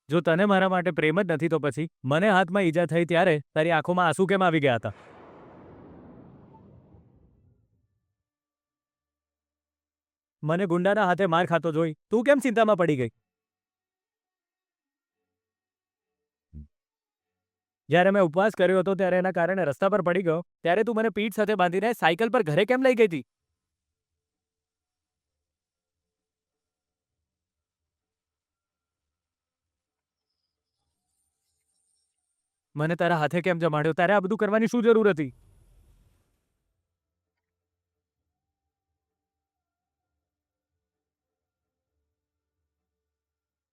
જો તને મારા માટે પ્રેમ જ નથી તો પછી મને હાથમાં ઈજા થઈ ત્યારે તારી આંખોમાં આંસુ કેમ આવી ગયા હતા? મને ગુંડાના હાથે માર ખાતો જોઈ તું કેમ ચિંતામાં પડી ગઈ? જ્યારે મેં ઉપવાસ કર્યો હતો ત્યારે એના કારણે રસ્તા પર પડી ગયો ત્યારે તું મને પીઠ સાથે બાંધીને સાયકલ પર ઘરે કેમ લઈ ગઈ હતી? મને તારા હાથે કેમ જમાડ્યો? તારે આ બધું કરવાની શું જરૂર હતી?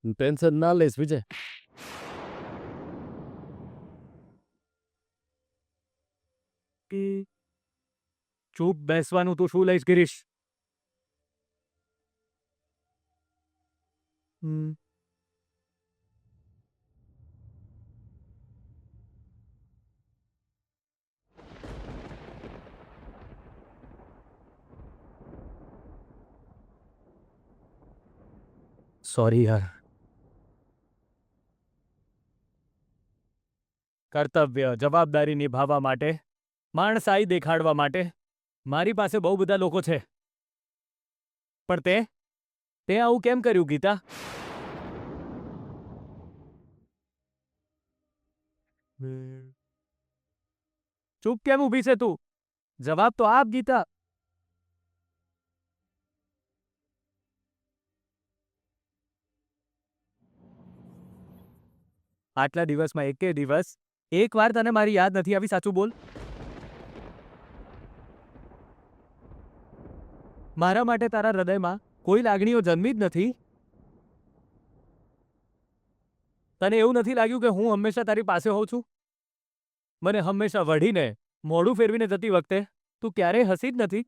ટેન્શન ના લઈશ વિજય. ચૂપ બેસવાનું તું શું લઈશ ગિરીશ? સોરી યાર. કર્તવ્ય જવાબદારી નિભાવવા માટે, માણસાઈ દેખાડવા માટે મારી પાસે બહુ બધા લોકો છે, પણ તે આવું કેમ કર્યું ગીતા? ચૂપ કેમ ઊભી છે તું? જવાબ તો આપ ગીતા. આટલા દિવસમાં એકે દિવસ એક વાર તને મારી યાદ નથી આવી? સાચું બોલ. મારા માટે તારા હૃદયમાં કોઈ લાગણીઓ જન્મી જ નથી? તને એવું નથી લાગ્યું કે હું હંમેશા તારી પાસે હોઉં છું? મને હંમેશા વઢીને મોઢું ફેરવીને જતી વખતે તું ક્યારેય હસી જ નથી?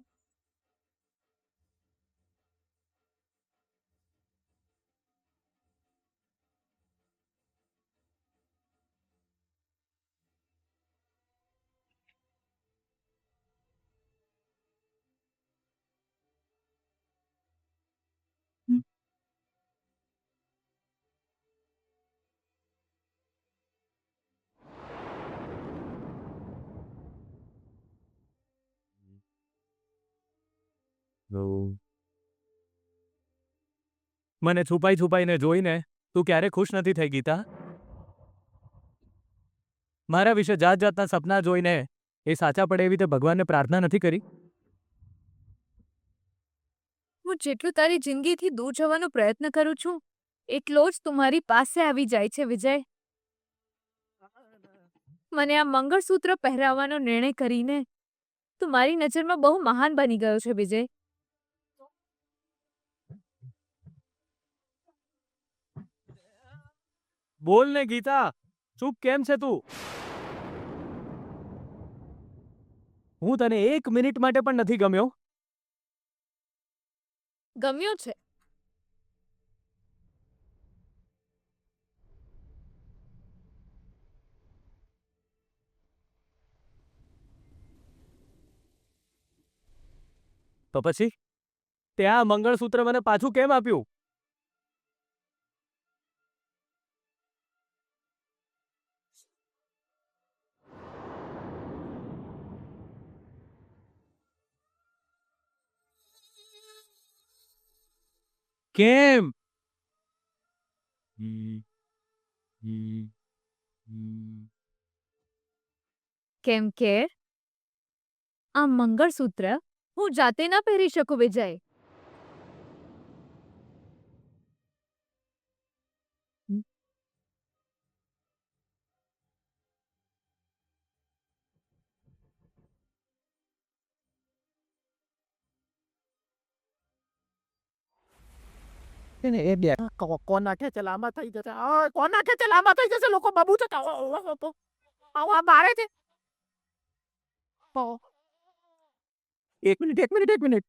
મને છુપાઈ છુપાઈને જોઈને તું ક્યારે ખુશ નથી થઈ ગીતા? મારા વિશે જાત જાતના સપના જોઈને એ સાચા પડે એવી તે ભગવાનને પ્રાર્થના નથી કરી? હું જેટલું તારી જિંદગીથી દૂર જવાનો પ્રયત્ન કરું છું એટલો જ તું મારી પાસે આવી જાય છે વિજય. મને આ મંગળસૂત્ર પહેરાવવાનો નિર્ણય કરીને તું મારી નજરમાં બહુ મહાન બની ગયો છે વિજય. બોલ ને ગીતા, ચૂપ કેમ છે તું? હું તને એક મિનિટ માટે પણ નથી ગમ્યો? ગમ્યો છે. તો પછી તે આ મંગળસૂત્ર મને પાછું કેમ આપ્યું? કેમ? કેમ કે આ મંગળસૂત્ર હું જાતે ના પહેરી શકું વિજય. કોના ખેંચે લાંબા થઈ જશે? કોના ખેંચે લાંબા થઈ જશે? લોકો બાબુ છે આવા મારે છે. એક મિનિટ, એક મિનિટ, એક મિનિટ.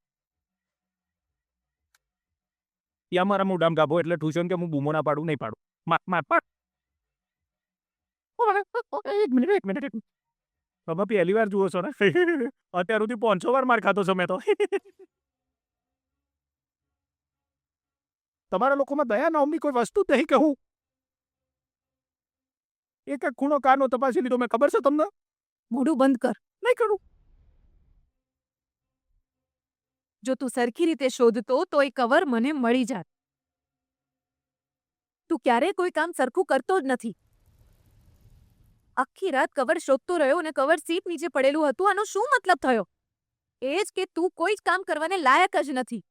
યા મારા મોઢામાં ગાભો એટલે ટ્યુશન કે હું બૂમો ના પાડું નહીં પાડું. પાડ. એક મિનિટ, એક મિનિટ, એક મિનિટ. તમે પહેલી વાર જુઓ છો ને? અત્યાર સુધી 500 વાર માર ખાતો છો મેં તો. તમારા લોકોમાં દયા નામની કોઈ વસ્તુ જ નહીં કે હું એક એક ખૂણો કારનો તપાસી લીધો મેં, ખબર છે તમને? મોઢું બંધ કર. નહીં કરું. જો તું સરખી રીતે શોધતો તો એ કવર મને મળી જાત. તું ક્યારેય કોઈ કામ સરખું કરતો જ નથી. આખી રાત કવર શોધતો રહ્યો અને કવર સીટ નીચે પડેલું હતું. આનો શું મતલબ થયો? એ જ કે તું કોઈ જ કામ કરવાને લાયક જ નથી.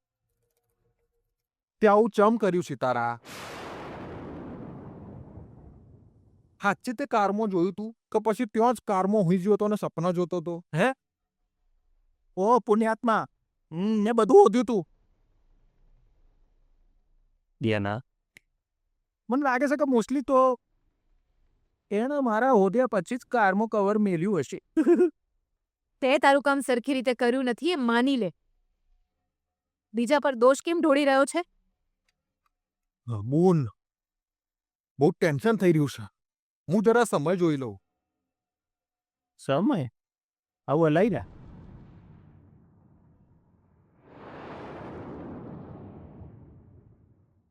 તે આવું ચમ કર્યું સિતારા? સાચે તે કારમાં જોયું તું કે પછી ત્યાં જ કારમાં હુઈ ગયો હતો અને સપના જોતો હતો? હે? ઓ પુણ્યાત્મા, મેં બધું શોધ્યું તું. દિયાના, મને લાગે છે કે મોસ્ટલી તો એણે મારા હોદ્યા પછી જ કારમાં કવર મેલ્યું હશે. તે તારું કામ સરખી રીતે કર્યું નથી એ માની લે. બીજા પર દોષ કેમ ઢોળી રહ્યો છે? મૂન, બહુ ટેન્શન થઈ રહ્યું છે. હું જરા સમય જોઈ લઉં. સમય આવું લઈ રહ્યા.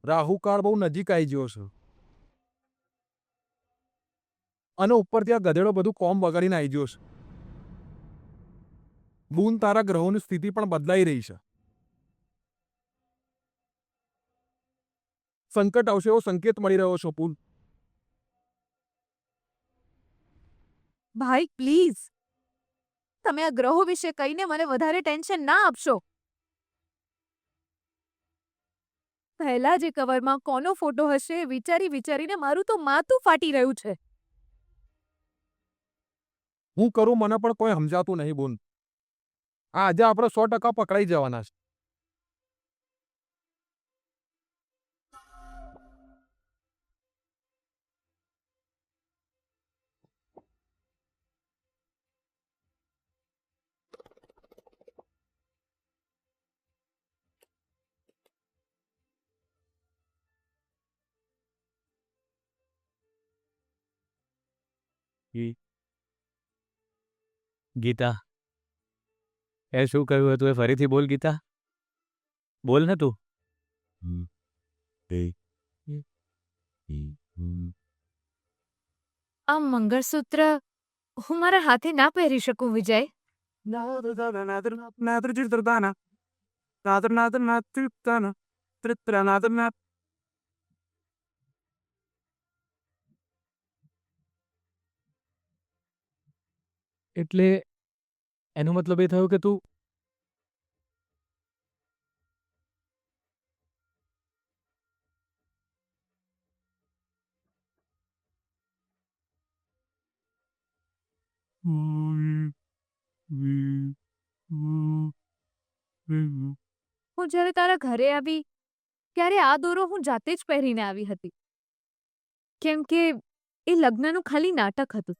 રાહુકાળ બહુ નજીક આવી ગયો છે અને ઉપરથી આ ગધેડો બધું કોમ બગાડીને આવી ગયો છે. બૂન, તારા ગ્રહોની સ્થિતિ પણ બદલાઈ રહી છે. સંકટ આવશે એવો સંકેત મળી રહ્યો છે પૂન. ભાઈ પ્લીઝ, તમે આ ગ્રહો વિશે કહીને મને વધારે ટેન્શન ના આપશો. પહેલા જે કવરમાં કોનો ફોટો હશે એ વિચારી વિચારીને મારું તો માથું ફાટી રહ્યું છે. હું કરું મને પણ કોઈ સમજાતું નહીં બૂન. આજે આપણે 100% પકડાઈ જવાના છે. ગીતા, એ શું કહ્યું હતું એ ફરીથી બોલ ગીતા. બોલ ને તું. આ મંગળસૂત્ર હું મારા હાથે ના પહેરી શકું વિજય. એટલે એનો મતલબ એ થયો કે તું હું જ્યારે તારા ઘરે આવી ત્યારે આ દોરો હું જાતે જ પહેરીને આવી હતી, કેમ કે એ લગ્નનું ખાલી નાટક હતું.